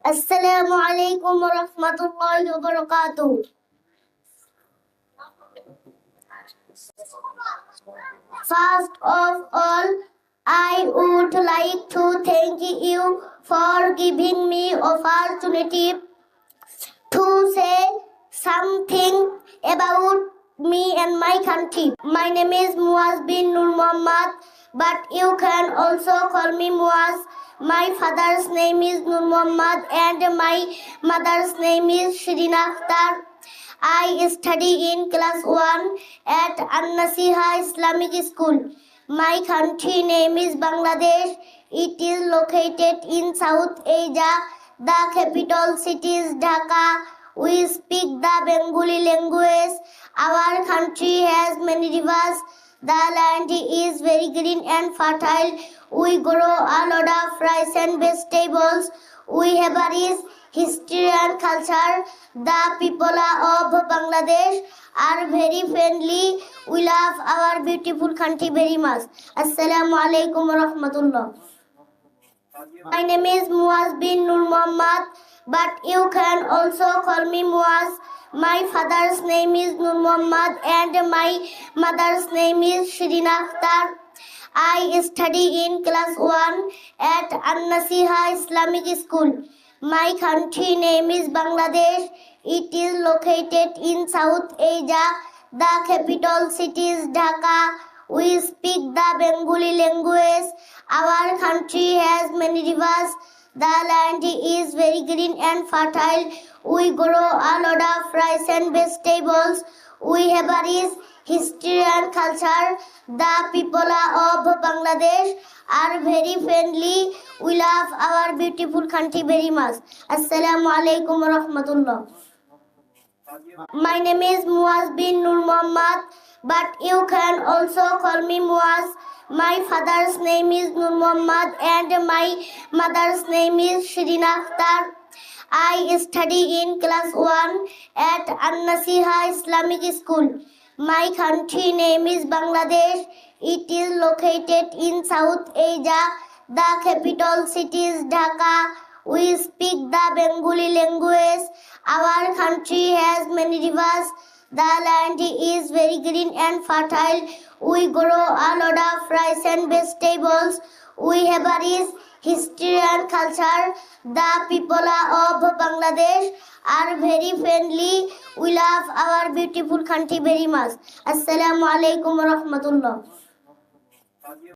Assalamu alaikum wa rahmatullahi wa barakatuh. First of all, I would like to thank you for giving me opportunity to say something about me and my country. My name is Muaz bin Nur Muhammad, but you can also call me Muaz. My father's name is Nur Muhammad and my mother's name is Shirin Akhtar. I study in class 1 at An-Nasiha Islamic School. My country name is Bangladesh. It is located in South Asia. The capital city is Dhaka. We speak the Bengali language. Our country has many rivers. The land is very green and fertile. We grow a lot of rice and vegetables. We have a rich history and culture. The people of Bangladesh are very friendly. We love our beautiful country very much. Assalamu alaikum wa rahmatullah. My name is Muaz bin Nur Muhammad, but you can also call me Muaz. My father's name is Nur Muhammad and my mother's name is Shirin Akhtar. I study in class 1 at An-Nasiha Islamic School. My country name is Bangladesh. It is located in South Asia. The capital city is Dhaka. We speak the Bengali language. Our country has many rivers. The land is very green and fertile. We grow a lot of rice and vegetables. We have a rich history and culture. The people of Bangladesh are very friendly. We love our beautiful country very much. Assalamu alaikum wa rahmatullah. My name is Muaz bin Nur Muhammad, but you can also call me Muaz. My father's name is Nur Muhammad and my mother's name is Shirin Akhtar. I study in class 1 at An-Nasiha Islamic School. My country name is Bangladesh. It is located in South Asia. The capital city is Dhaka. We speak the Bengali language. Our country has many rivers. The land is very green and fertile. We grow a lot of rice and vegetables. We have a rich history and culture. The people of Bangladesh are very friendly. We love our beautiful country very much. Assalamu alaikum wa rahmatullah.